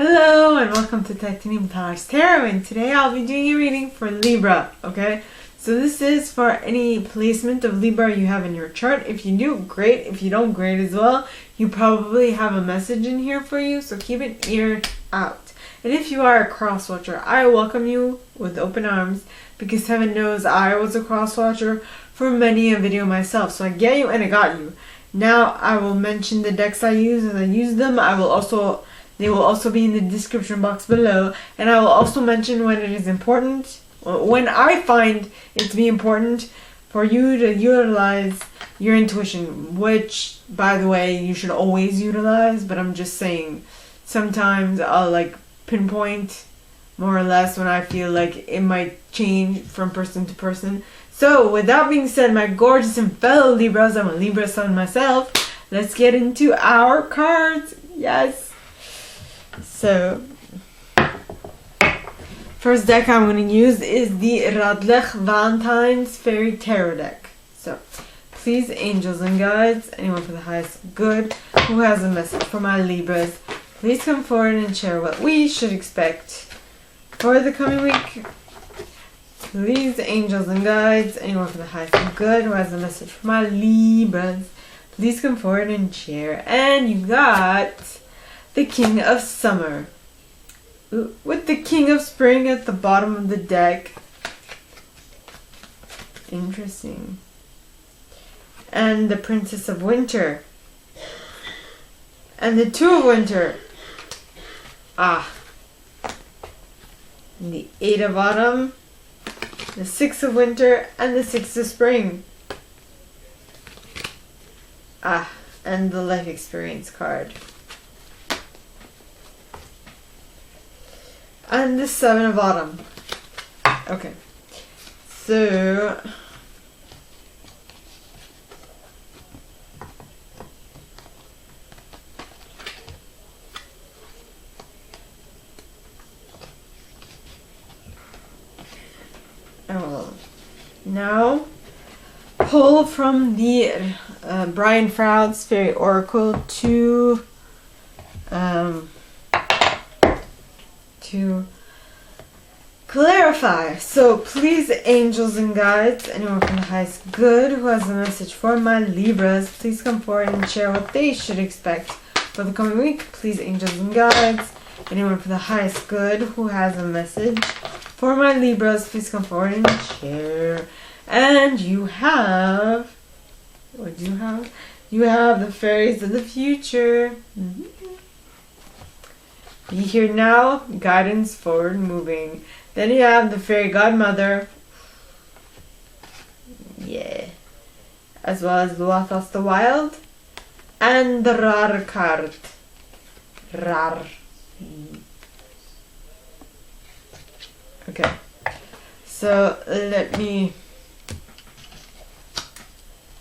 Hello and welcome to Titanium Powers Tarot, and today I'll be doing a reading for Libra, okay? So this is for any placement of Libra you have in your chart. If you do, great. If you don't, great as well. You probably have a message in here for you, so keep an ear out. And if you are a cross watcher, I welcome you with open arms, because heaven knows I was a cross watcher for many a video myself. So I get you and I got you. Now I will mention the decks I use as I use them. They will also be in the description box below, and I will also mention when it is important, when I find it to be important for you to utilize your intuition, which, by the way, you should always utilize, but I'm just saying, sometimes I'll pinpoint more or less when I feel like it might change from person to person. So, with that being said, my gorgeous and fellow Libras, I'm a Libra sun myself, let's get into our cards. Yes! So, first deck I'm going to use is the Radleigh Valentine's Fairy Tarot deck. So, please, angels and guides, anyone for the highest good who has a message for my Libras, please come forward and share what we should expect for the coming week. Please, angels and guides, anyone for the highest good who has a message for my Libras, please come forward and share. And you got the King of Summer with the King of Spring at the bottom of the deck. Interesting. And the Princess of Winter. And the Two of Winter. And the Eight of Autumn. The Six of Winter. And the Six of Spring. And the Life Experience card. And the Seven of Autumn. Okay. So, I will now pull from the Brian Froud's Fairy Oracle to clarify. So please, angels and guides, anyone from the highest good who has a message for my Libras, please come forward and share what they should expect for the coming week. Please, angels and guides, anyone from the highest good who has a message for my Libras, please come forward and share. And you have, what do you have? You have the Fairies of the Future. Be here now, guidance, forward moving. Then you have the Fairy Godmother. Yeah. As well as Luathos the Wild. And the Rar card. Rar. Okay. So let me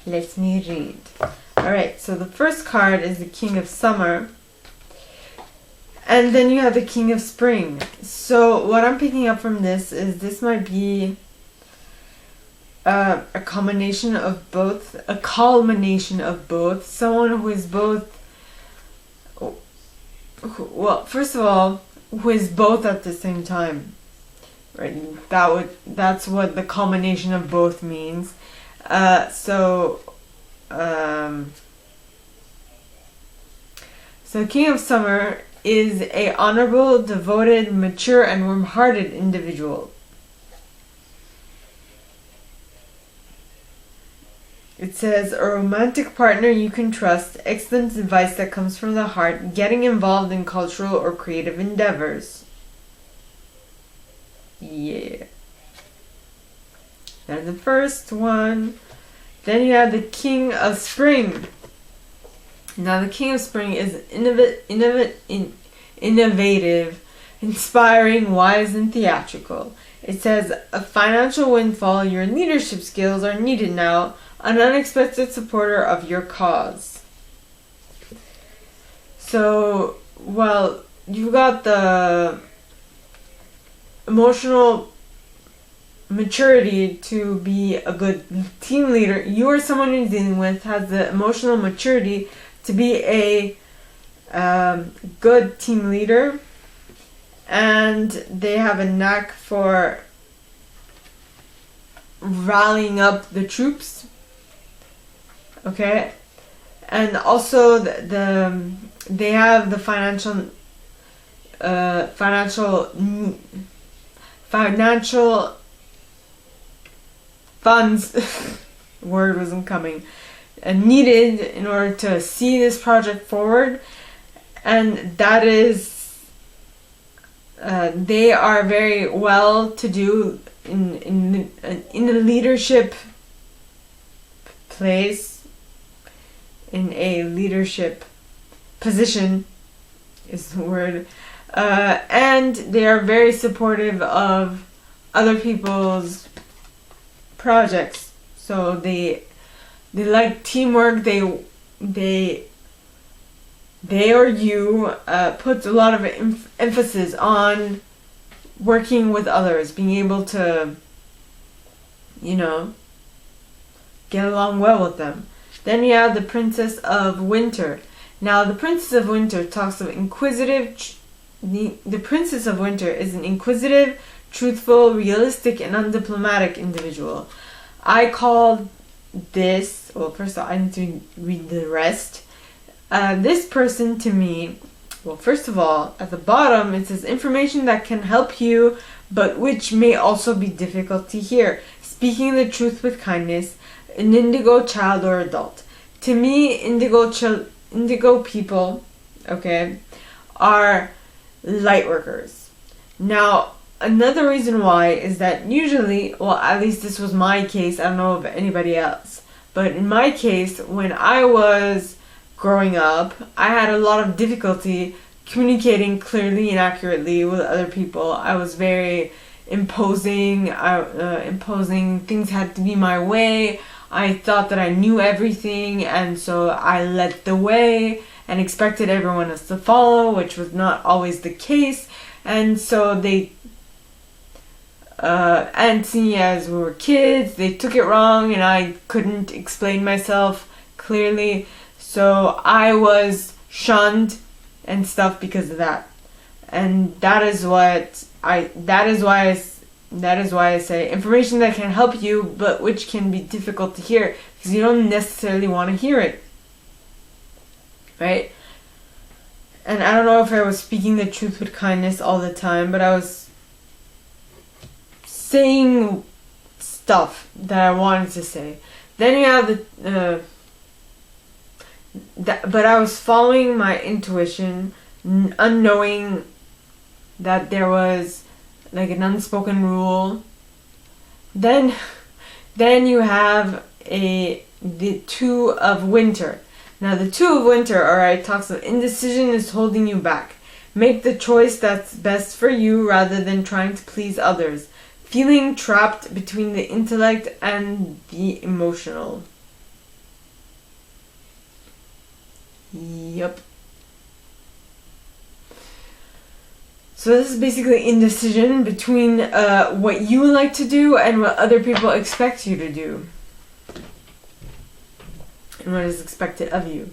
read. Alright, so the first card is the King of Summer. And then you have the King of Spring. So what I'm picking up from this is this might be a culmination of both. Someone who is both, well, first of all, who is both at the same time. Right? That's what the culmination of both means. So King of Summer is a honorable, devoted, mature, and warm-hearted individual. It says, a romantic partner you can trust, excellent advice that comes from the heart, getting involved in cultural or creative endeavors. Yeah. That's the first one. Then you have the King of Spring. Now, the King of Spring is innovative, inspiring, wise, and theatrical. It says, a financial windfall, your leadership skills are needed now, an unexpected supporter of your cause. So, well, you got the emotional maturity to be a good team leader. You or someone you're dealing with has the emotional maturity to be a good team leader. and they have a knack for rallying up the troops. Okay, and also they have the financial funds word wasn't coming, needed in order to see this project forward. And that is they are very well to do in a leadership place, in a leadership position is the word, and they are very supportive of other people's projects. So they like teamwork. They or you puts a lot of emphasis on working with others, being able to, get along well with them. Then you have the Princess of Winter. Now, the Princess of Winter talks of inquisitive. The Princess of Winter is an inquisitive, truthful, realistic, and undiplomatic individual. I called this. Well, first of all, I need to read the rest. This person to me. Well, first of all, at the bottom it says information that can help you, but which may also be difficult to hear. Speaking the truth with kindness. An indigo child or adult. To me, indigo people, okay, are light workers. Now, another reason why is that usually, well, at least this was my case, I don't know of anybody else, but in my case, when I was growing up, I had a lot of difficulty communicating clearly and accurately with other people. I was very imposing. Imposing. Things had to be my way. I thought that I knew everything, and so I led the way and expected everyone else to follow, which was not always the case. And so and seeing as we were kids, they took it wrong, and I couldn't explain myself clearly. So I was shunned and stuff because of that. And that is why I say information that can help you, but which can be difficult to hear because you don't necessarily want to hear it. Right? And I don't know if I was speaking the truth with kindness all the time, but I was saying stuff that I wanted to say. Then you have but I was following my intuition, unknowing that there was like an unspoken rule. Then you have the Two of Winter. Now the Two of Winter, alright, talks of indecision is holding you back. Make the choice that's best for you rather than trying to please others. Feeling trapped between the intellect and the emotional. Yep. So this is basically indecision between what you like to do and what other people expect you to do. And what is expected of you.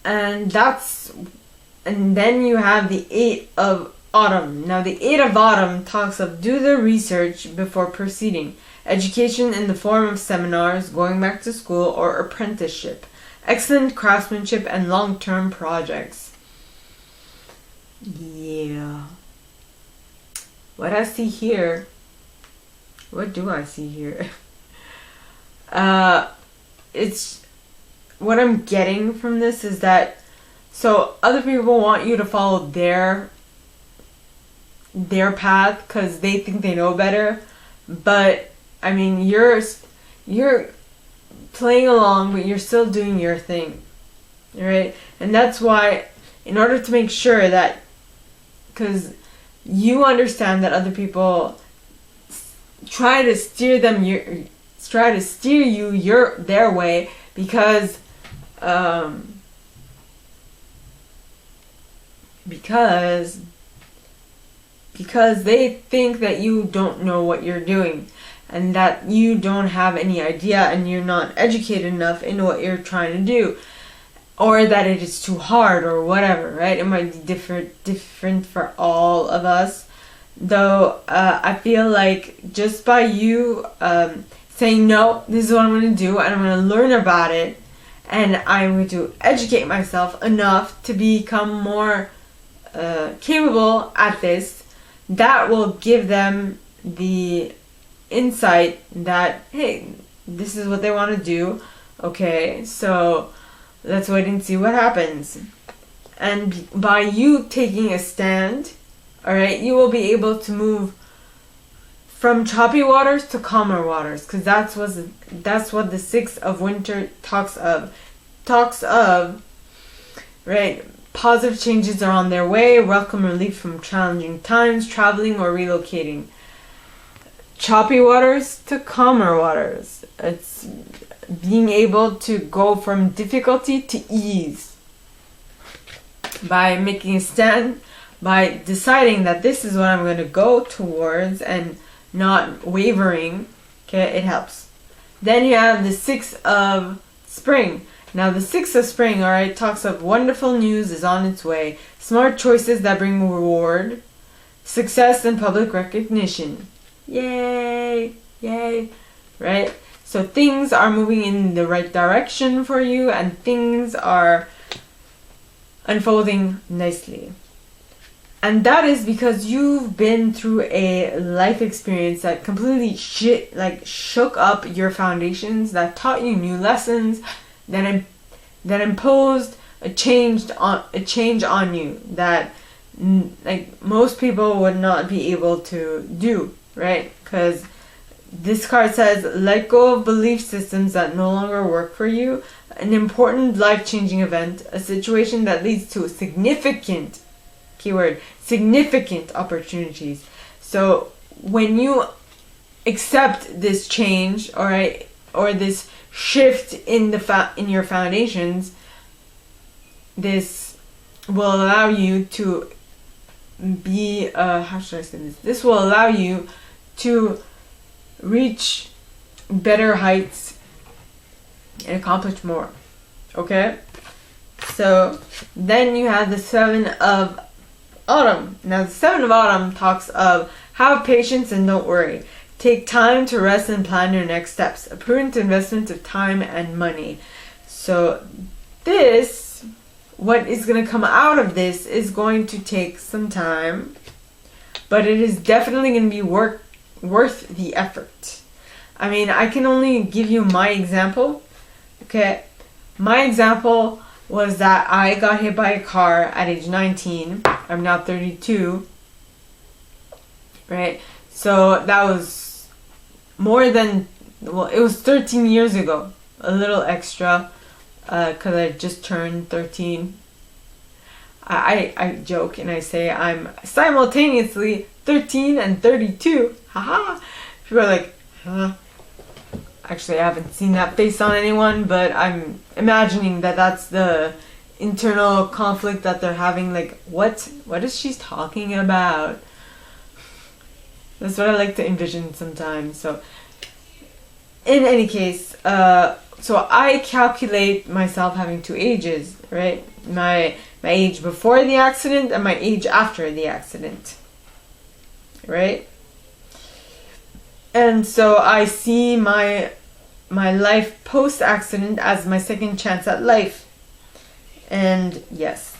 And then you have the Eight of Autumn. Now the Eight of Autumn talks of do the research before proceeding. Education in the form of seminars, going back to school, or apprenticeship. Excellent craftsmanship and long-term projects. Yeah. What I see here. What do I see here? It's what I'm getting from this is that so other people want you to follow their path because they think they know better, but I mean you're playing along, but you're still doing your thing, right? And that's why, in order to make sure that, because you understand that other people try to steer you their way because they think that you don't know what you're doing and that you don't have any idea and you're not educated enough in what you're trying to do. or that it is too hard or whatever, right? It might be different for all of us. Though I feel like just by you saying, no, this is what I'm going to do and I'm going to learn about it and I'm going to educate myself enough to become more capable at this, that will give them the insight that, hey, this is what they want to do. Okay, so let's wait and see what happens. And by you taking a stand, alright, you will be able to move from choppy waters to calmer waters, because that's what the Six of Winter talks of. Right? Positive changes are on their way. Welcome relief from challenging times, traveling or relocating. Choppy waters to calmer waters. It's being able to go from difficulty to ease by making a stand, by deciding that this is what I'm going to go towards and not wavering. Okay, it helps. Then you have the Six of Spring. Now the Six of Spring, alright, talks of wonderful news is on its way, smart choices that bring reward, success and public recognition. Yay! Yay! Right? So things are moving in the right direction for you and things are unfolding nicely. And that is because you've been through a life experience that completely shook up your foundations, that taught you new lessons, that imposed a change on you that like most people would not be able to do, right? Because this card says, let go of belief systems that no longer work for you, an important life-changing event, a situation that leads to significant, keyword, significant opportunities. So when you accept this change, alright, or this shift in your foundations, this will allow you to be how should I say this? This will allow you to reach better heights and accomplish more. Okay? So then you have the Seven of Autumn. Now the Seven of Autumn talks of have patience and don't worry. Take time to rest and plan your next steps. A prudent investment of time and money. So this, what is going to come out of this is going to take some time, but it is definitely going to be worth the effort. I mean, I can only give you my example. Okay, my example was that I got hit by a car at age 19. I'm now 32. Right? So that was more than, well, it was 13 years ago. A little extra, because I just turned 13. I joke and I say I'm simultaneously 13 and 32. Haha. People are like, huh? Actually, I haven't seen that face on anyone, but I'm imagining that that's the internal conflict that they're having. Like, what is she talking about? That's what I like to envision sometimes. So, in any case, so I calculate myself having two ages, right? My age before the accident and my age after the accident, right? And so I see my life post-accident as my second chance at life. And yes,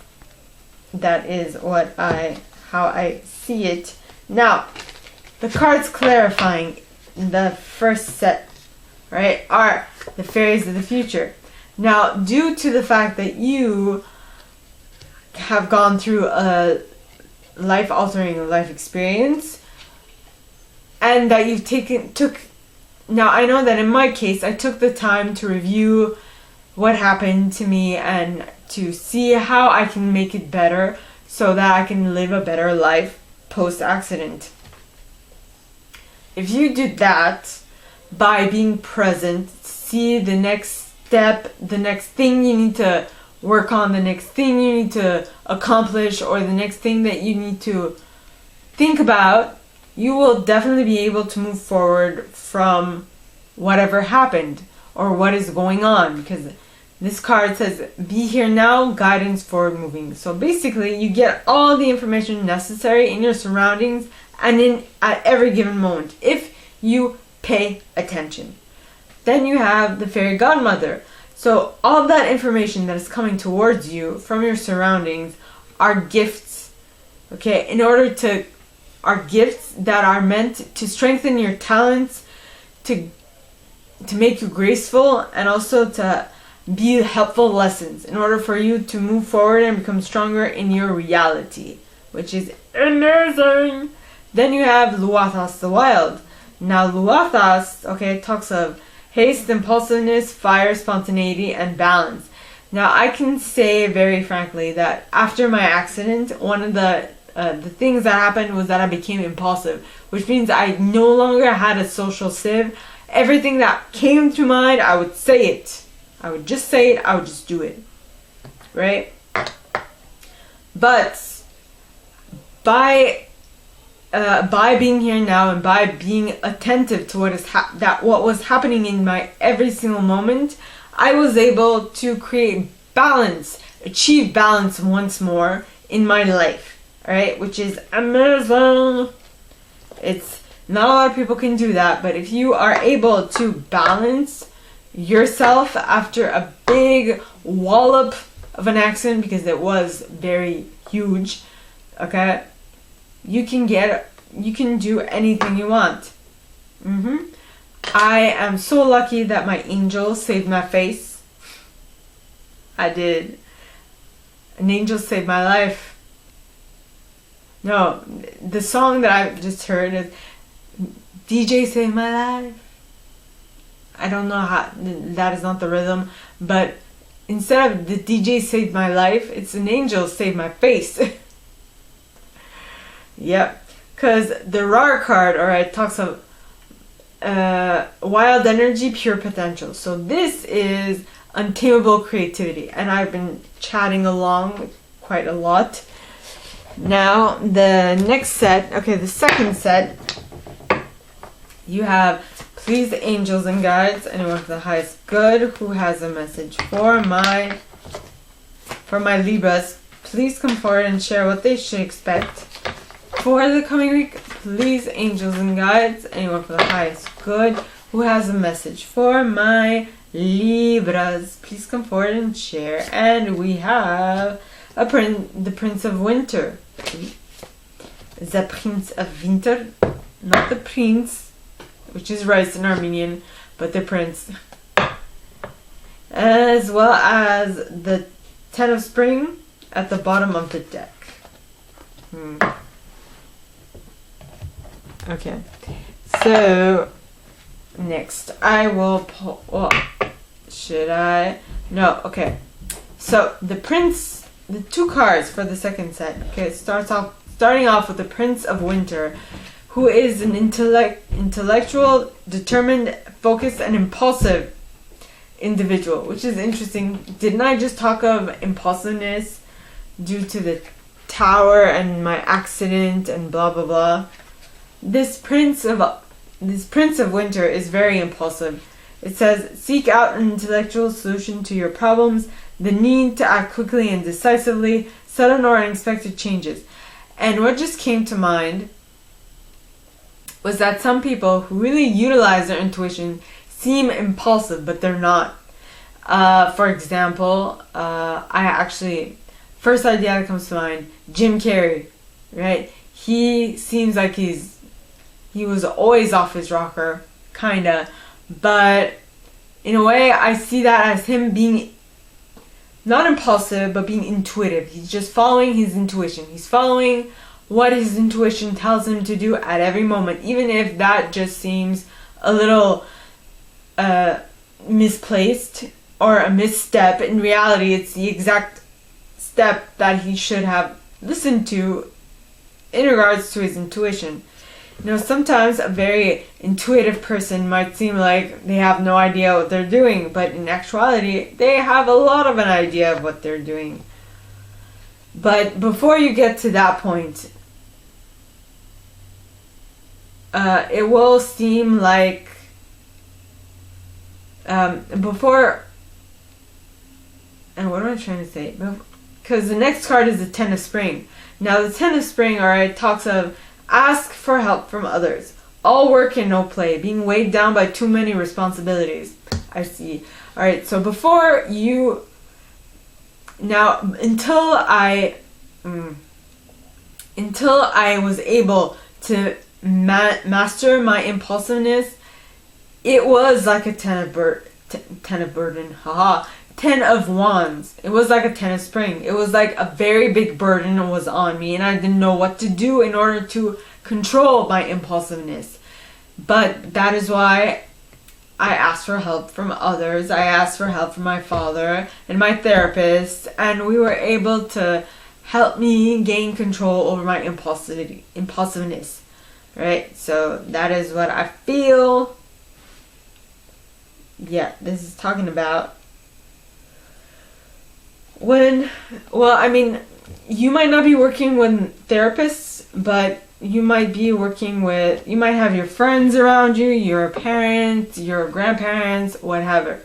that is how I see it. Now, the cards clarifying the first set, right, are the fairies of the future. Now, due to the fact that you have gone through a life-altering life experience, and that you've now I know that in my case, I took the time to review what happened to me and to see how I can make it better so that I can live a better life post-accident. If you did that by being present, see the next step, the next thing you need to work on, the next thing you need to accomplish, or the next thing that you need to think about, you will definitely be able to move forward from whatever happened or what is going on, because This card says, be here now, guidance forward moving. So basically, you get all the information necessary in your surroundings and at every given moment, if you pay attention. Then you have the fairy godmother. So all that information that is coming towards you from your surroundings are gifts. Okay, are gifts that are meant to strengthen your talents, to make you graceful, and also to be helpful lessons in order for you to move forward and become stronger in your reality, which is amazing. Then you have Luathas the Wild. Now Luathas, okay, talks of haste, impulsiveness, fire, spontaneity, and balance. Now I can say very frankly that after my accident, one of the things that happened was that I became impulsive, which means I no longer had a social sieve. Everything that came to mind, I would say it. I would just say it, I would just do it. Right? But by being here now and by being attentive to what was happening in my every single moment, I was able to create balance, achieve balance once more in my life. Alright? Which is amazing. It's not a lot of people can do that, but if you are able to balance yourself after a big wallop of an accident, because it was very huge, okay, you can do anything you want. I am so lucky that my angel saved my face. I did. An angel saved my life. No, the song that I just heard is DJ saved my life. I don't know how, that is not the rhythm, but instead of the DJ saved my life, it's an angel saved my face. Yep, because the Rar card, alright, talks of wild energy, pure potential. So this is untamable creativity, and I've been chatting along quite a lot. Now, the next set, okay, the second set, you have, please, angels and guides, anyone for the highest good who has a message for my Libras, please come forward and share what they should expect for the coming week. Please, angels and guides, anyone for the highest good who has a message for my Libras, please come forward and share. And we have the Prince of Winter. The Prince of Winter, not the Prince, which is rice in Armenian, but the Prince. As well as the Ten of Spring at the bottom of the deck. Okay, so next I will pull, well, should I? No, okay. So the Prince, the two cards for the second set, okay, starting off with the Prince of Winter, who is an intellectual, determined, focused, and impulsive individual, which is interesting. Didn't I just talk of impulsiveness due to the tower and my accident and blah blah blah? This Prince of Winter is very impulsive. It says, seek out an intellectual solution to your problems, the need to act quickly and decisively, sudden or unexpected changes. And what just came to mind was that some people who really utilize their intuition seem impulsive, but they're not. For example, first idea that comes to mind, Jim Carrey, right? He seems like he was always off his rocker, kinda, but in a way I see that as him being not impulsive, but being intuitive. He's just following his intuition. He's following what his intuition tells him to do at every moment, even if that just seems a little misplaced or a misstep. In reality, it's the exact step that he should have listened to in regards to his intuition. You know, sometimes a very intuitive person might seem like they have no idea what they're doing, but in actuality, they have a lot of an idea of what they're doing. But before you get to that point, it will seem like And what am I trying to say? Because the next card is the Ten of Spring. Now the Ten of Spring, alright, talks of ask for help from others. All work and no play. Being weighed down by too many responsibilities. I see. Alright, so before you... Now, until I was able to master my impulsiveness, it was like a ten of burden. Haha. 10 of Wands. It was like a 10 of Spring. It was like a very big burden was on me, and I didn't know what to do in order to control my impulsiveness. But that is why I asked for help from others. I asked for help from my father and my therapist, and we were able to help me gain control over my impulsiveness. Right? So that is what I feel. Yeah, this is talking about when, well, I mean, you might not be working with therapists, but you might be working with, you might have your friends around you, your parents, your grandparents, whatever,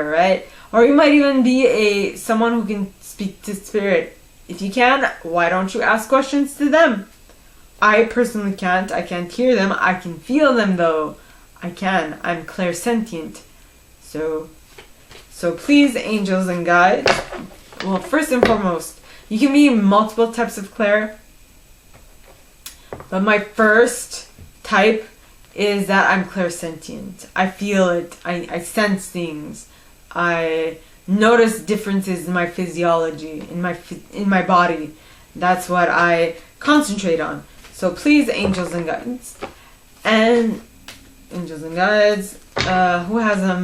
right? Or you might even be someone who can speak to spirit. If you can, why don't you ask questions to them? I personally can't. I can't hear them. I can feel them though. I can. I'm clairsentient. So please, angels and guides. Well, first and foremost, you can be multiple types of clair. But my first type is that I'm clairsentient. I feel it. I sense things. I notice differences in my physiology, in my body. That's what I concentrate on. So please, angels and guides. And angels and guides, who have a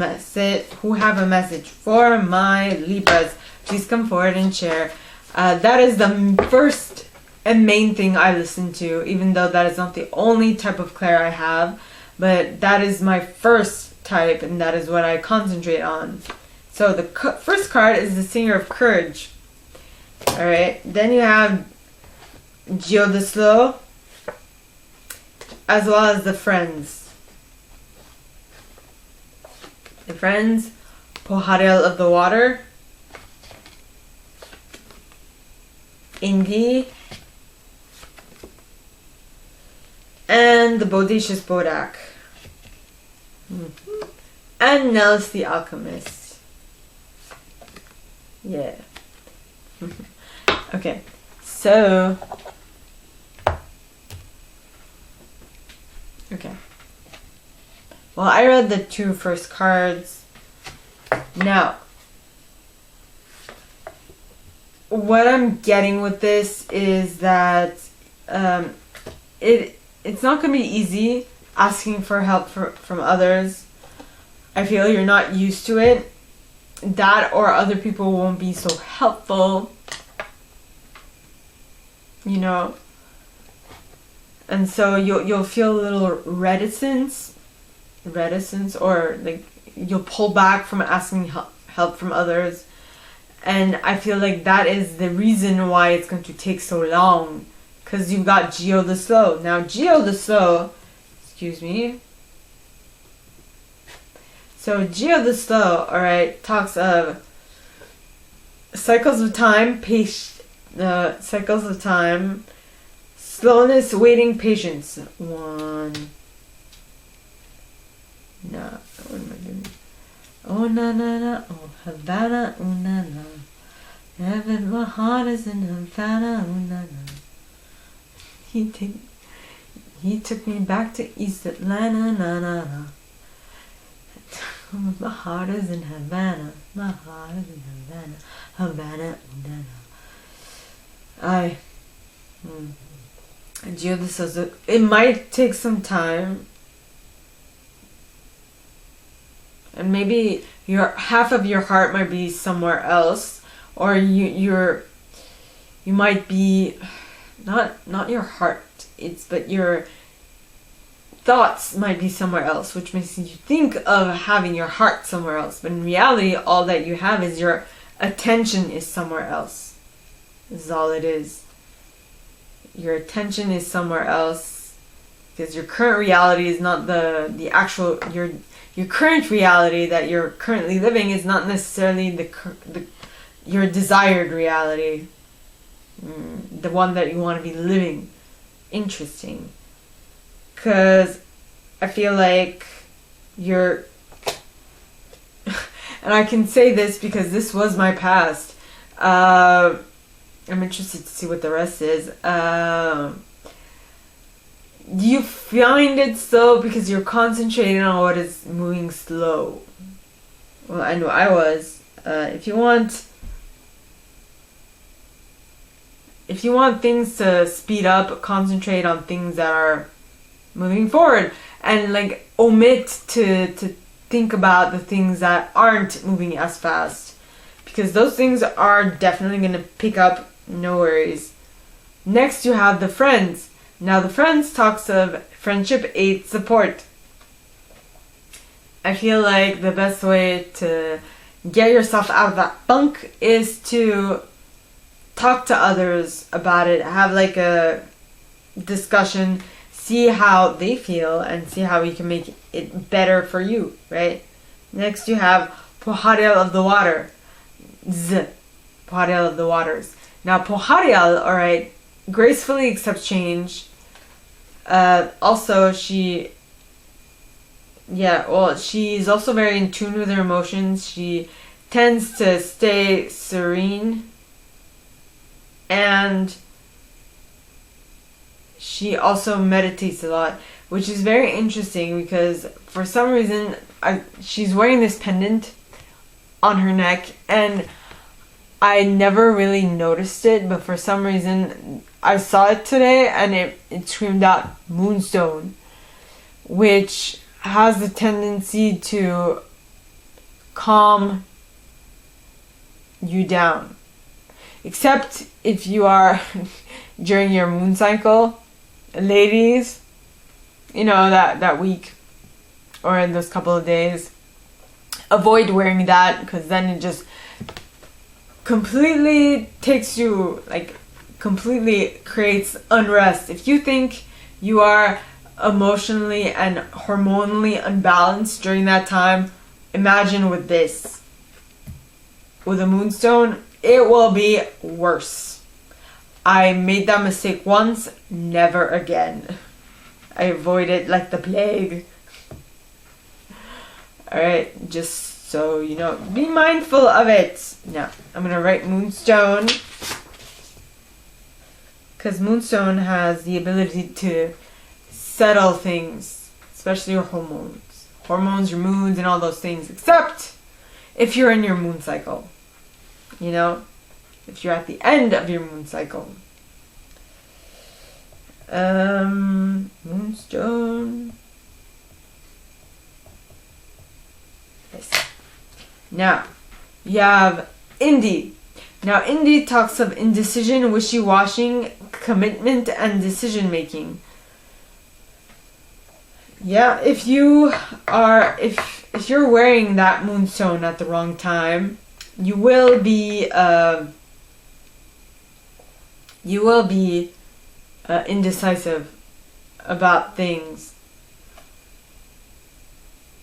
message for my Libras, please come forward and share. That is the first and main thing I listen to, even though that is not the only type of clair I have, but that is my first type, and that is what I concentrate on. So the first card is the Singer of Courage. Alright, then you have Geodeslo, as well as the Friends. The Friends, Poharel of the Water, Ingi, and the Bodacious Bodak. And Nellis the Alchemist. Yeah. Okay, so... Okay. Well, I read the two first cards. Now, what I'm getting with this is that it's not going to be easy asking for help from others. I feel you're not used to it. That or other people won't be so helpful. You know. And so you'll feel a little reticence, or like you'll pull back from asking help from others. And I feel like that is the reason why it's going to take so long. Because you've got Geo the Slow. Now, Geo the Slow, excuse me. So, Geo the Slow, alright, talks of cycles of time, cycles of time, slowness, waiting, patience. One. No, what am I doing? Oh, na, na, na, oh, Havana, oh, na, na. Heaven, my heart is in Havana, oh, na, na. He took me back to East Atlanta, na, na, na. My heart is in Havana, my heart is in Havana, Havana, oh, na, na. This is it might take some time. And maybe half of your heart might be somewhere else, or you might be not your heart, but your thoughts might be somewhere else, which makes you think of having your heart somewhere else. But in reality, all that you have is your attention is somewhere else. This is all it is. Your attention is somewhere else, because your current reality is not the actual your current reality that you're currently living is not necessarily the your desired reality, the one that you want to be living. Interesting, because I feel like you're, and I can say this because this was my past. I'm interested to see what the rest is. You find it slow because you're concentrating on what is moving slow. Well, I know I was. If you want things to speed up, concentrate on things that are moving forward, and like omit to think about the things that aren't moving as fast, because those things are definitely going to pick up. No worries. Next you have the friends. Now the friends talks of friendship, aid, support. I feel like the best way to get yourself out of that funk is to talk to others about it, have like a discussion, see how they feel, and see how you can make it better for you, right? Next you have Poharial of the water. Poharial of the waters. Now Poharial, alright, gracefully accepts change. Also she's also very in tune with her emotions. She tends to stay serene, and she also meditates a lot, which is very interesting because for some reason she's wearing this pendant on her neck, and I never really noticed it, but for some reason I saw it today and it screamed out moonstone, which has the tendency to calm you down. Except if you are during your moon cycle, ladies, you know, that week or in those couple of days, avoid wearing that, because then it just completely takes you, like, completely creates unrest. If you think you are emotionally and hormonally unbalanced during that time, imagine with this. With a moonstone, it will be worse. I made that mistake once, never again. I avoid it like the plague. Alright, just so you know, be mindful of it. Now, I'm going to write moonstone, because moonstone has the ability to settle things, especially your hormones, your moods, and all those things, except if you're in your moon cycle, you know, if you're at the end of your moon cycle. Moonstone. Yes. Now, you have Indy. Now, Indy talks of indecision, wishy-washing, commitment, and decision-making. Yeah, if you're wearing that moonstone at the wrong time, you will be indecisive about things.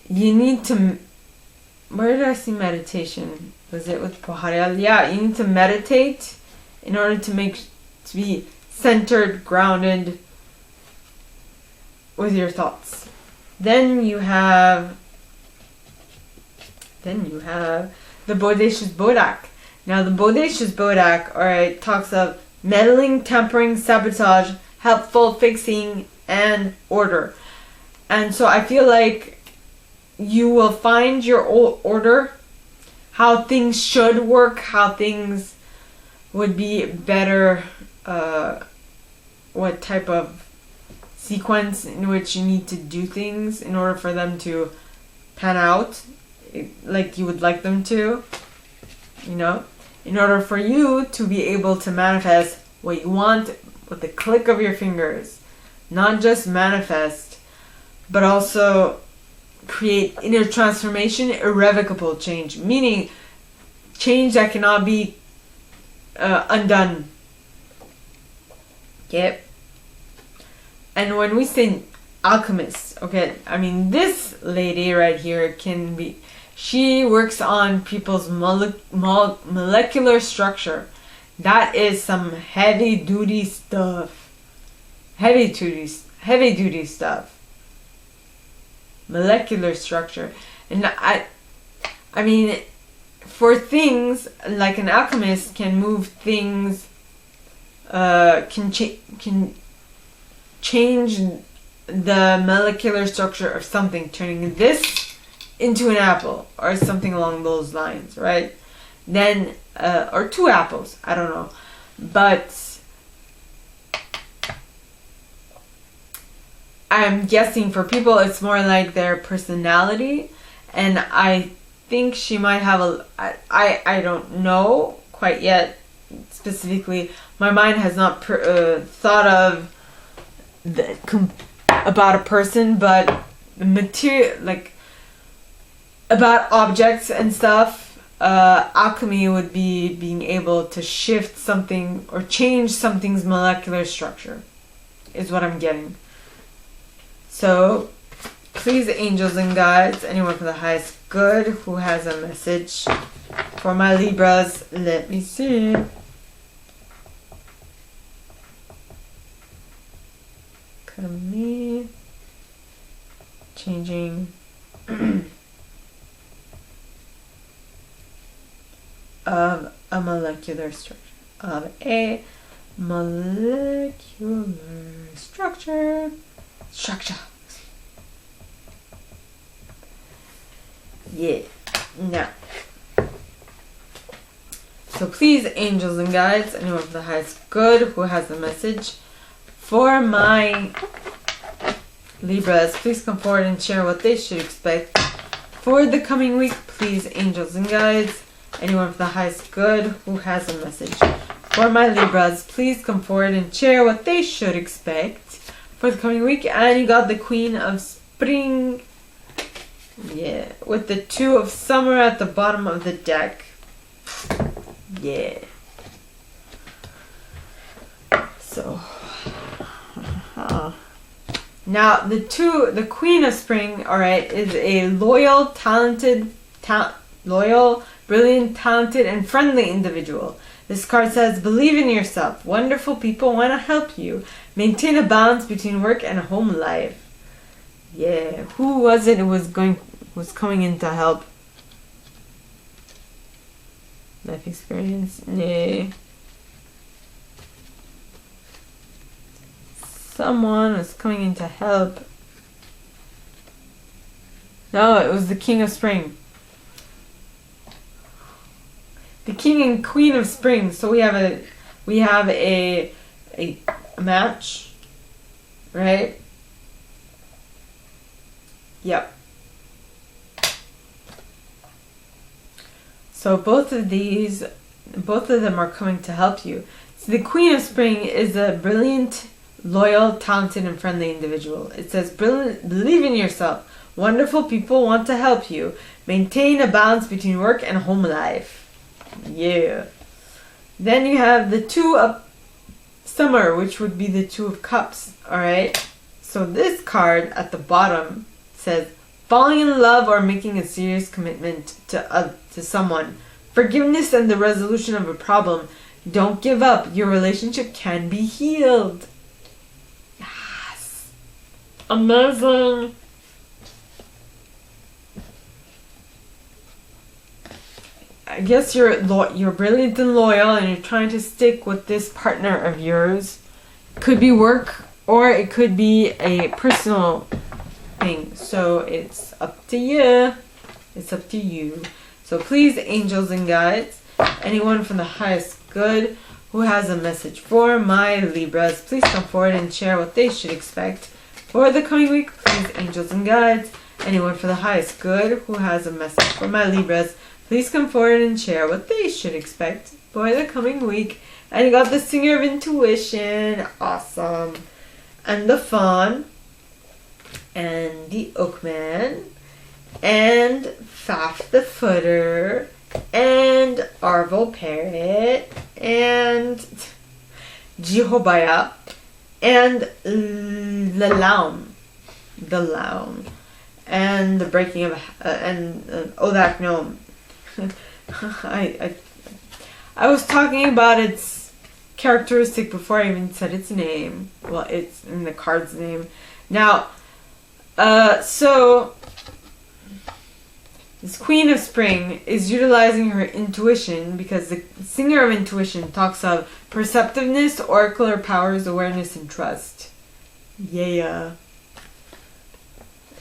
You need to. Where did I see meditation? Was it with Poharial? Yeah, you need to meditate in order to be centered, grounded with your thoughts. Then you have the Bodacious Bodak. Now the Bodacious Bodak, alright, talks of meddling, tempering, sabotage, helpful, fixing, and order. And so I feel like you will find your order, how things should work, how things would be better, what type of sequence in which you need to do things in order for them to pan out like you would like them to, you know, in order for you to be able to manifest what you want with the click of your fingers. Not just manifest, but also create inner transformation, irrevocable change, meaning change that cannot be undone. Yep. And when we say alchemist, okay, I mean this lady right here can She works on people's molecular structure. That is some heavy duty stuff. Heavy duty stuff. Molecular structure. And I mean, for things, like an alchemist can move things, can change the molecular structure of something, turning this into an apple or something along those lines, right? Then, or two apples, I don't know. But I'm guessing for people it's more like their personality, and I think she might have I don't know quite yet specifically. My mind has not thought of about a person, but material, like about objects and stuff. Alchemy would be being able to shift something or change something's molecular structure, is what I'm getting. So please, angels and guides, anyone for the highest good who has a message for my Libras. Let me see. Me changing of a molecular structure. Yeah. Now, so please, angels and guides, anyone for the highest good who has a message for my Libras, please come forward and share what they should expect for the coming week. Please, angels and guides, anyone for the highest good who has a message for my Libras, please come forward and share what they should expect for the coming week. And you got the Queen of Spring, yeah, with the Two of Summer at the bottom of the deck. Yeah. So now the Queen of Spring, alright, is a loyal, brilliant, talented, and friendly individual. This card says, believe in yourself. Wonderful people want to help you. Maintain a balance between work and home life. Yeah, who was it who was coming in to help? Life experience? Yeah. Someone was coming in to help. No, it was the King of Spring. The King and Queen of Spring. So we have a match, right? Yep. So both of them are coming to help you. So the Queen of Spring is a brilliant, loyal, talented, and friendly individual. It says, believe in yourself. Wonderful people want to help you. Maintain a balance between work and home life. Yeah. Then you have the Two of Summer, which would be the Two of Cups. Alright. So this card at the bottom says, falling in love or making a serious commitment to someone. Forgiveness and the resolution of a problem. Don't give up. Your relationship can be healed. Yes. Amazing. I guess you're brilliant and loyal, and you're trying to stick with this partner of yours. Could be work, or it could be a personal thing. So it's up to you. It's up to you. So please, angels and guides, anyone from the highest good who has a message for my Libras, please come forward and share what they should expect for the coming week. Please, angels and guides, anyone for the highest good who has a message for my Libras, please come forward and share what they should expect for the coming week. And you got the Singer of Intuition, awesome, and the Fawn, and the Oakman, and Faf the Footer, and Arvel Parrot, and Jehobiah, and the Loum. and the breaking of Odak gnome. I was talking about its characteristic before I even said its name. Well, it's in the card's name. Now, so this Queen of Spring is utilizing her intuition, because the Singer of Intuition talks of perceptiveness, oracular powers, awareness, and trust. Yeah.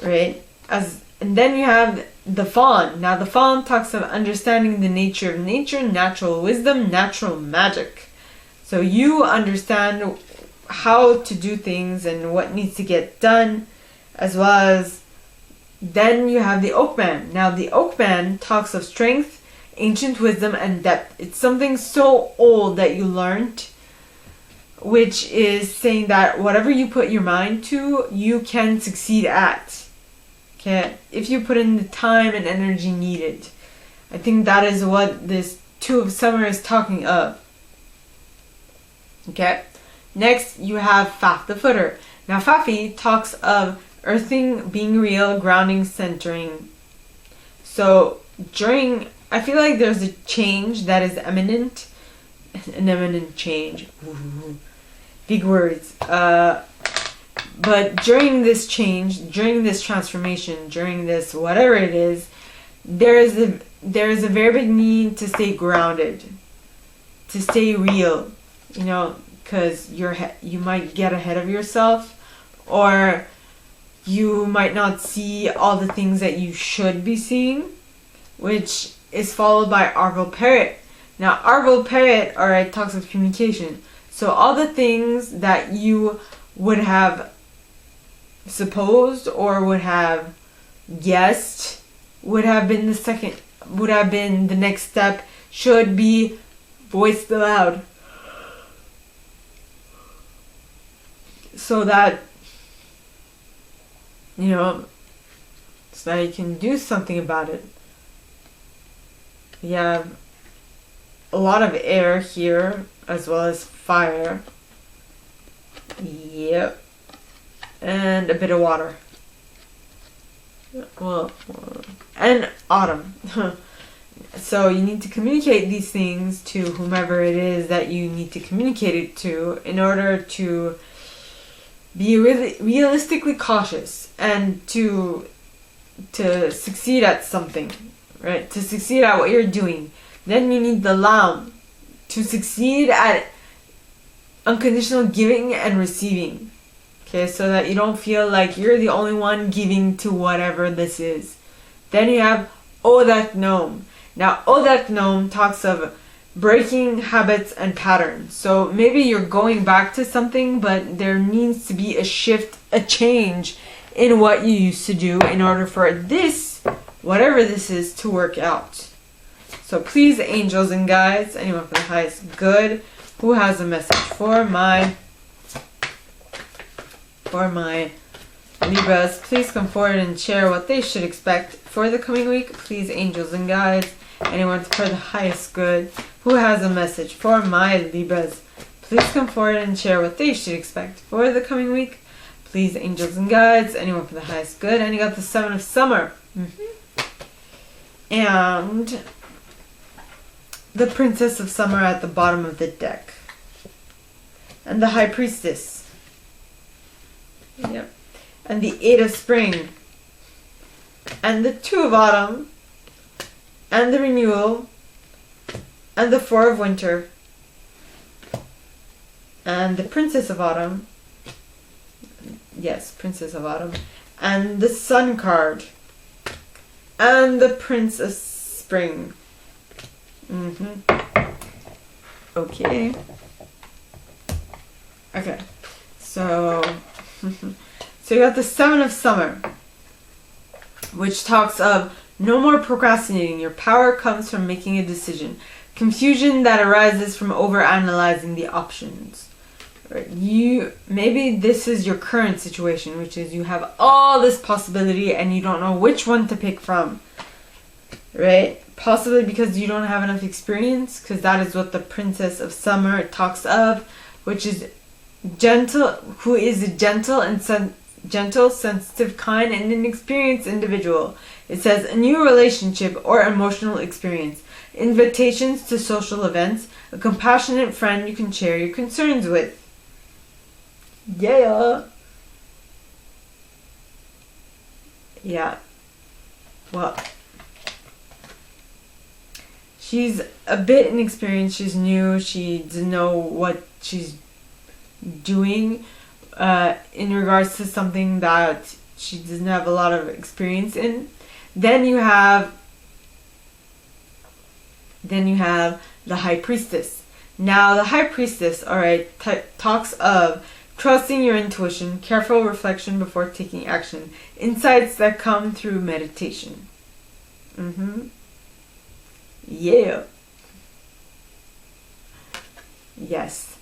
Right? And then you have the Fawn. Now the Fawn talks of understanding the nature of nature, natural wisdom, natural magic. So you understand how to do things and what needs to get done, as well as then you have the Oakman. Now the Oakman talks of strength, ancient wisdom, and depth. It's something so old that you learned, which is saying that whatever you put your mind to, you can succeed at. Okay, if you put in the time and energy needed. I think that is what this Two of Summer is talking of. Okay, next you have Faf the Footer. Now Fafi talks of earthing, being real, grounding, centering. So I feel like there's a change that is imminent. An imminent change. Ooh, big words. But during this change, during this transformation, during this whatever it is, there is a very big need to stay grounded, to stay real, because you might get ahead of yourself, or you might not see all the things that you should be seeing, which is followed by Argo Parrot. Now Argo Parrot, alright, talks of communication. So all the things that you would have supposed or would have guessed would have been the next step, should be voiced aloud, so that so that you can do something about it. We have a lot of air here, as well as fire. Yep. And a bit of water. Well, and autumn. So you need to communicate these things to whomever it is that you need to communicate it to, in order to be really realistically cautious and to succeed at something, right? To succeed at what you're doing. Then you need the Lamb to succeed at unconditional giving and receiving. Okay, so that you don't feel like you're the only one giving to whatever this is. Then you have Odak Gnome. Now Odak Gnome talks of breaking habits and patterns. So maybe you're going back to something, but there needs to be a shift, a change in what you used to do in order for this, whatever this is, to work out. So please, angels and guides, anyone for the highest good, who has a message for my Libras, please come forward and share what they should expect for the coming week. Please, angels and guides, anyone for the highest good who has a message for my Libras, please come forward and share what they should expect for the coming week. Please, angels and guides, anyone for the highest good. And you got the Seven of Summer. And the Princess of Summer at the bottom of the deck. And the High Priestess. Yep. And the Eight of Spring. And the Two of Autumn. And the Renewal. And the Four of Winter. And the Princess of Autumn. Yes, Princess of Autumn. And the Sun card. And the Prince of Spring. Okay. Okay. So you got the Seven of Summer, which talks of no more procrastinating. Your power comes from making a decision. Confusion that arises from overanalyzing the options. Right? Maybe this is your current situation, which is you have all this possibility and you don't know which one to pick from. Right? Possibly because you don't have enough experience, because that is what the Princess of Summer talks of, which is gentle, who is gentle and gentle, sensitive, kind, and inexperienced individual. It says a new relationship or emotional experience, invitations to social events, a compassionate friend you can share your concerns with. Yeah. Yeah. Well, she's a bit inexperienced. She's new. She doesn't know what she's doing in regards to something that she doesn't have a lot of experience in. Then you have the High Priestess. Now, the High Priestess, alright, talks of trusting your intuition, careful reflection before taking action, insights that come through meditation. Yeah. Yes.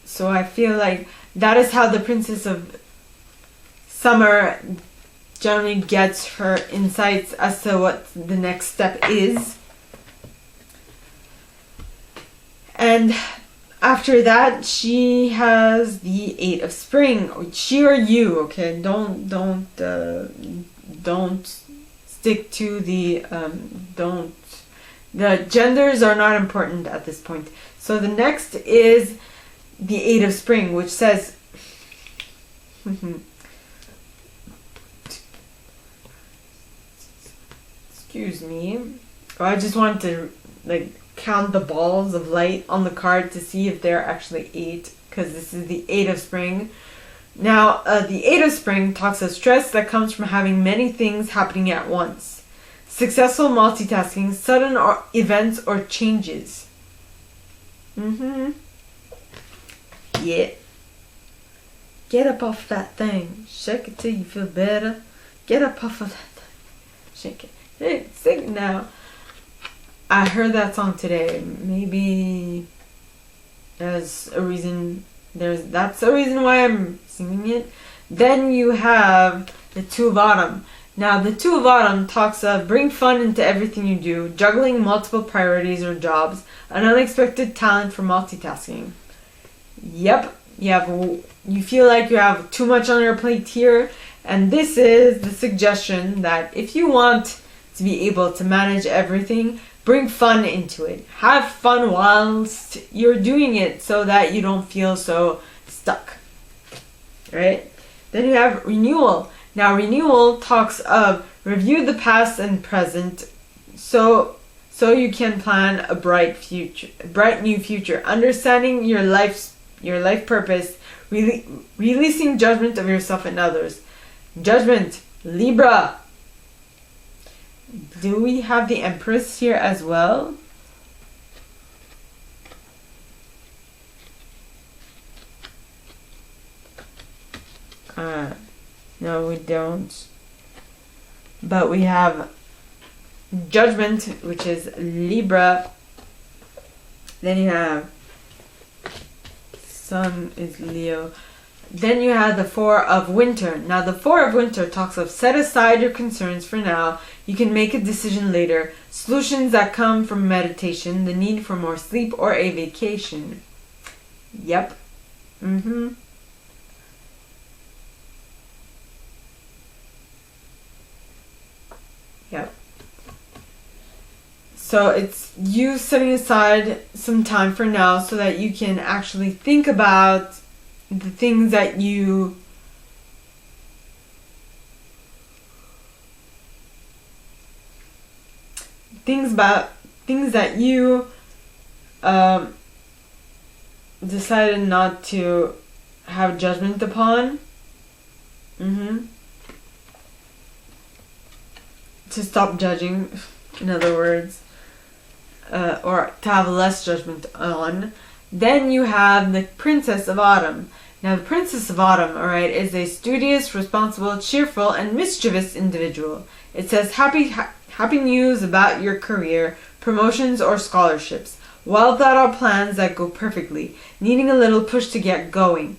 So I feel like that is how the Princess of Summer generally gets her insights as to what the next step is. And after that, she has the Eight of Spring. She or you, okay? Don't stick to the the genders are not important at this point. So the next is the Eight of Spring, which says excuse me. I just wanted to count the balls of light on the card to see if they're actually 8, because this is the Eight of Spring. Now, the Eight of Spring talks of stress that comes from having many things happening at once. Successful multitasking, sudden events or changes. Yeah. Get up off that thing. Shake it till you feel better. Get up off of that thing. Shake it. Hey, sing it now. I heard that song today. Maybe that's a reason why I'm singing it. Then you have the Two of Autumn. Now, the Two of Autumn talks of bring fun into everything you do, juggling multiple priorities or jobs, an unexpected talent for multitasking. Yep, you feel like you have too much on your plate here, and this is the suggestion that if you want to be able to manage everything, bring fun into it. Have fun whilst you're doing it so that you don't feel so stuck. Right? Then you have renewal. Now, renewal talks of review the past and present so you can plan a bright new future. Understanding your life purpose, releasing judgment of yourself and others. Judgment, Libra. Do we have the Empress here as well? No, we don't. But we have Judgment, which is Libra. Then you have Sun is Leo. Then you have the Four of Winter. Now, the Four of Winter talks of set aside your concerns for now. You can make a decision later. Solutions that come from meditation, the need for more sleep, or a vacation. Yep. Yep. So it's you setting aside some time for now so that you can actually think about the things that you decided not to have judgment upon. To stop judging, in other words, or to have less judgment on. Then you have the Princess of Autumn. Now, the Princess of Autumn, alright, is a studious, responsible, cheerful, and mischievous individual. It says happy news about your career, promotions, or scholarships. Well thought out plans that go perfectly, needing a little push to get going.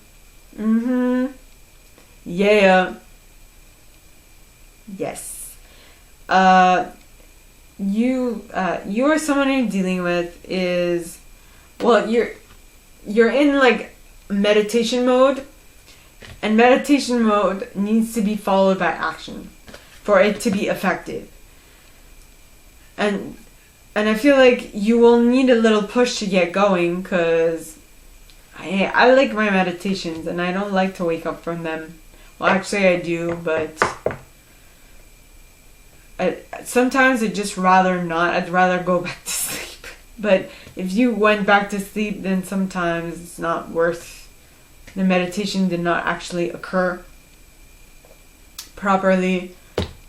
Yeah. Yes. You or someone you're dealing with is, well, you're in like meditation mode. And meditation mode needs to be followed by action for it to be effective. And I feel like you will need a little push to get going, because I like my meditations and I don't like to wake up from them. Well, actually I do, but sometimes I'd just rather not. I'd rather go back to sleep. But if you went back to sleep, then sometimes it's not worth. The meditation did not actually occur properly.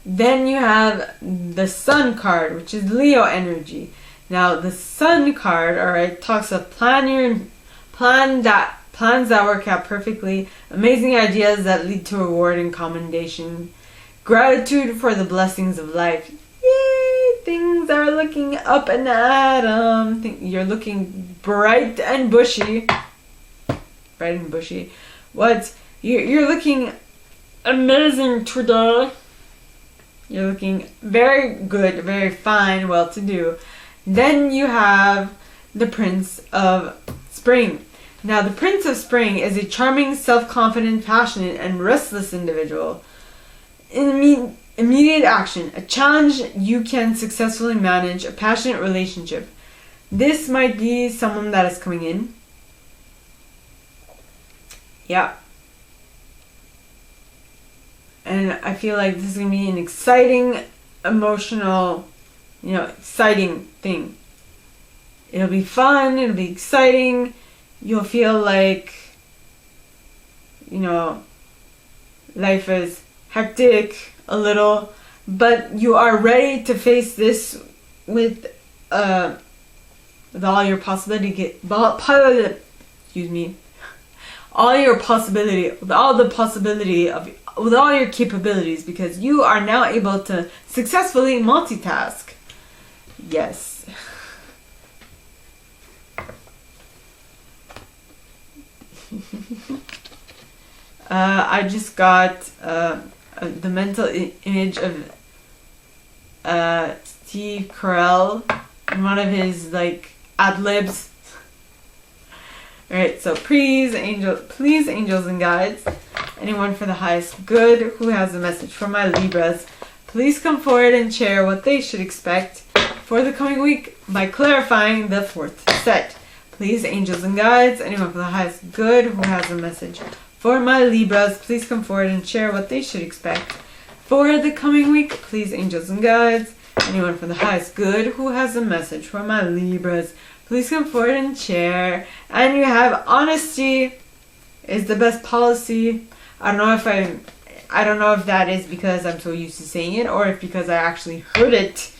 Then you have the Sun card, which is Leo energy. Now the Sun card, alright, talks of plans that work out perfectly, amazing ideas that lead to reward and commendation, gratitude for the blessings of life. Yay! Things are looking up and at 'em. You're looking bright and bushy. Bright and bushy. What? You're looking amazing today. You're looking very good, very fine, well-to-do. Then you have the Prince of Spring. Now, the Prince of Spring is a charming, self-confident, passionate, and restless individual. In immediate action, a challenge you can successfully manage, a passionate relationship. This might be someone that is coming in. Yeah. And I feel like this is going to be an exciting, emotional, exciting thing. It'll be fun, it'll be exciting. You'll feel like, life is hectic a little, but you are ready to face this with all your possibility, with all your capabilities, because you are now able to successfully multitask. Yes. I just got the mental image of Steve Carell in one of his ad-libs. Alright, so please angels and guides, anyone for the highest good who has a message for my Libras, please come forward and share what they should expect for the coming week by clarifying the fourth set. Please, angels and guides, anyone for the highest good who has a message for my Libras, please come forward and share what they should expect for the coming week. Please, angels and guides, anyone for the highest good who has a message for my Libras, please come forward and share. And you have honesty is the best policy. I don't know if that is because I'm so used to saying it, or if because I actually heard it.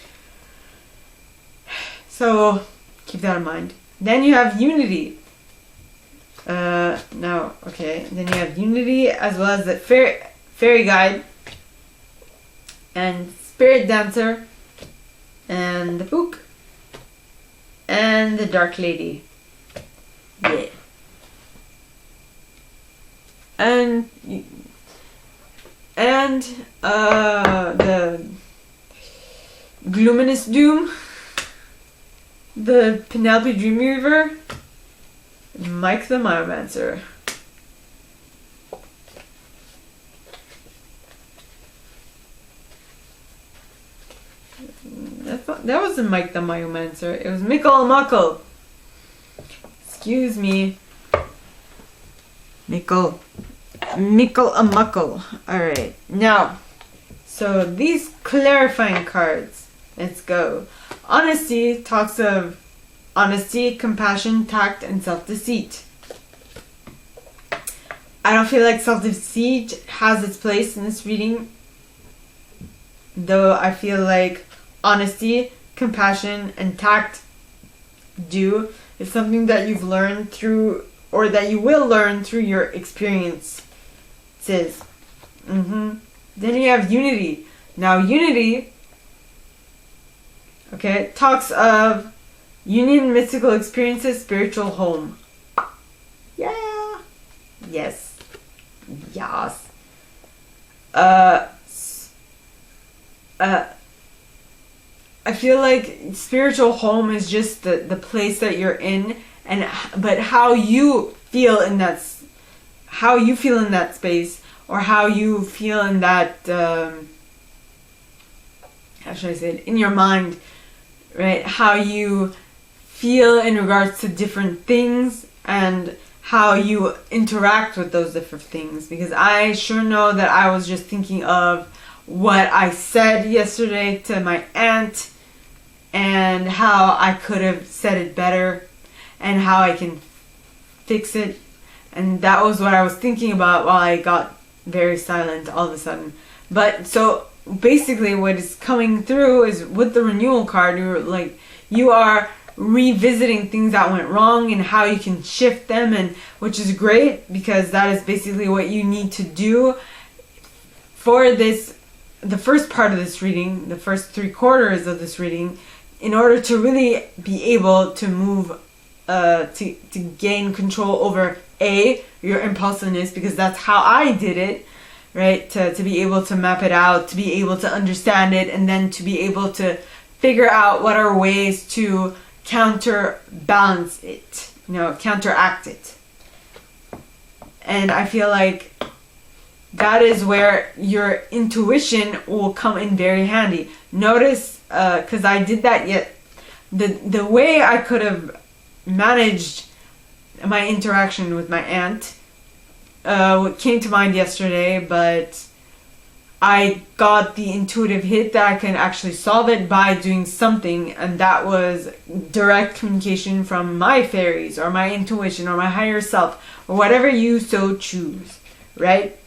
So keep that in mind. Then you have unity. Then you have unity, as well as the fairy guide and spirit dancer and the book and the dark lady. Yeah. And the Luminous Doom, the Penelope Dreamweaver, Mike the Myomancer. That wasn't Mike the Myomancer. It was Mickle Muckle. Excuse me. Mickle a Muckle. Alright. Now, so these clarifying cards. Let's go. Honesty talks of honesty, compassion, tact, and self-deceit. I don't feel like self-deceit has its place in this reading, though I feel like honesty, compassion, and tact do. It's something that you've learned through, or that you will learn through your experiences. Then you have unity. Now unity, talks of union, mystical experiences, spiritual home. Yeah. Yes. Yes. I feel like spiritual home is just the place that you're in, but how you feel in that, how you feel in that space, or how you feel in that, how should I say it, in your mind, right? How you feel in regards to different things and how you interact with those different things. Because I sure know that I was just thinking of what I said yesterday to my aunt and how I could have said it better and how I can fix it. And that was what I was thinking about while I got very silent all of a sudden. But so basically what is coming through is with the renewal card, you are revisiting things that went wrong and how you can shift them, and which is great, because that is basically what you need to do for this, the first part of this reading, the first 3/4 of this reading, in order to really be able to move to gain control over your impulsiveness, because that's how I did it, right? To be able to map it out, to be able to understand it, and then to be able to figure out what are ways to counterbalance it, counteract it. And I feel like that is where your intuition will come in very handy. Notice, because I did that yet, the way I could have managed my interaction with my aunt, what came to mind yesterday, but I got the intuitive hit that I can actually solve it by doing something, and that was direct communication from my fairies, or my intuition, or my higher self, or whatever you so choose, right?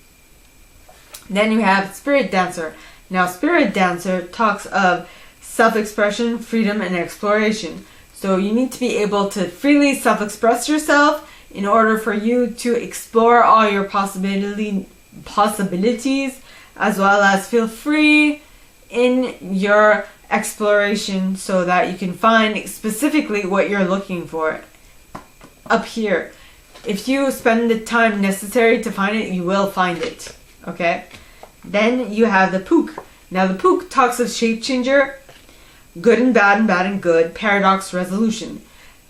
Then you have Spirit Dancer. Now, Spirit Dancer talks of self-expression, freedom, and exploration. So you need to be able to freely self-express yourself in order for you to explore all your possibilities, as well as feel free in your exploration so that you can find specifically what you're looking for up here. If you spend the time necessary to find it, you will find it, okay? Then you have the Pook. Now the Pook talks of shape changer, good and bad and good, paradox, resolution,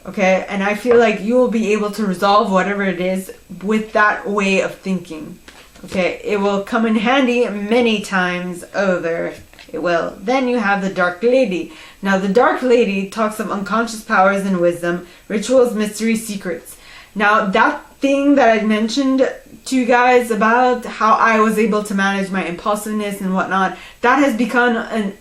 okay? And I feel like you will be able to resolve whatever it is with that way of thinking. Okay, it will come in handy many times over. It will. Then you have the Dark Lady. Now, the Dark Lady talks of unconscious powers and wisdom, rituals, mysteries, secrets. Now, that thing that I mentioned to you guys about how I was able to manage my impulsiveness and whatnot, that has become an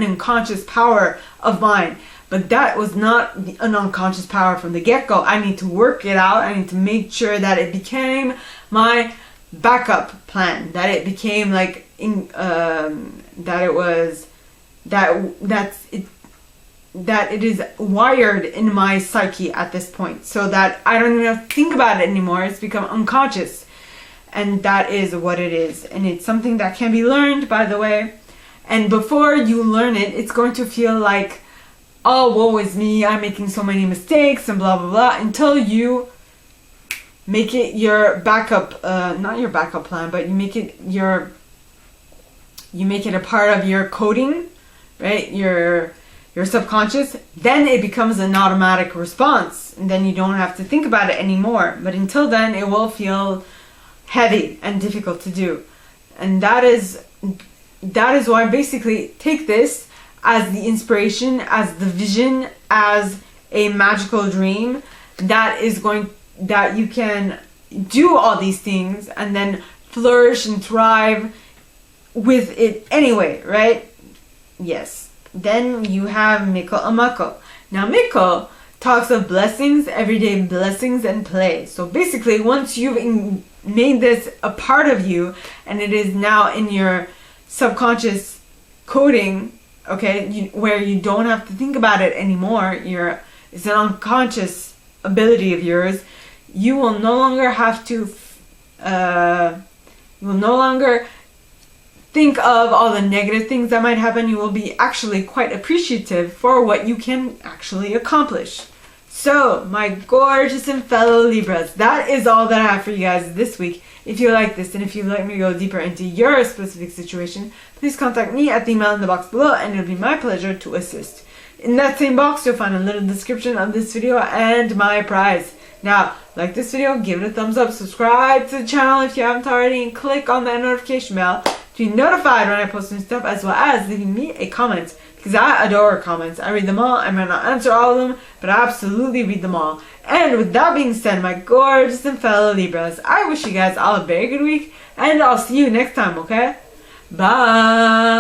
unconscious power of mine. But that was not an unconscious power from the get-go. I need to work it out. I need to make sure that it became my backup plan, that it became that it is wired in my psyche at this point, so that I don't even have to think about it anymore. It's become unconscious, and that is what it is. And it's something that can be learned, by the way. And before you learn it, it's going to feel like, oh, woe is me, I'm making so many mistakes and blah blah blah, until you make it your backup, not your backup plan, but you make it a part of your coding, right? Your subconscious. Then it becomes an automatic response, and then you don't have to think about it anymore. But until then, it will feel heavy and difficult to do. And that is why I basically take this as the inspiration, as the vision, as a magical dream that you can do all these things and then flourish and thrive with it anyway, right? Yes. Then you have Miko Amako. Now Miko talks of blessings, everyday blessings, and play. So basically, once you've made this a part of you and it is now in your subconscious coding, okay, where you don't have to think about it anymore, it's an unconscious ability of yours. You will no longer have to, think of all the negative things that might happen. You will be actually quite appreciative for what you can actually accomplish. So, my gorgeous and fellow Libras, that is all that I have for you guys this week. If you like this, and if you'd like me to go deeper into your specific situation, please contact me at the email in the box below, and it'll be my pleasure to assist. In that same box, you'll find a little description of this video and my prize. Now, like this video, give it a thumbs up, subscribe to the channel if you haven't already, and click on that notification bell to be notified when I post new stuff, as well as leaving me a comment, because I adore comments. I read them all. I might not answer all of them, but I absolutely read them all. And with that being said, my gorgeous and fellow Libras, I wish you guys all a very good week, and I'll see you next time, okay? Bye!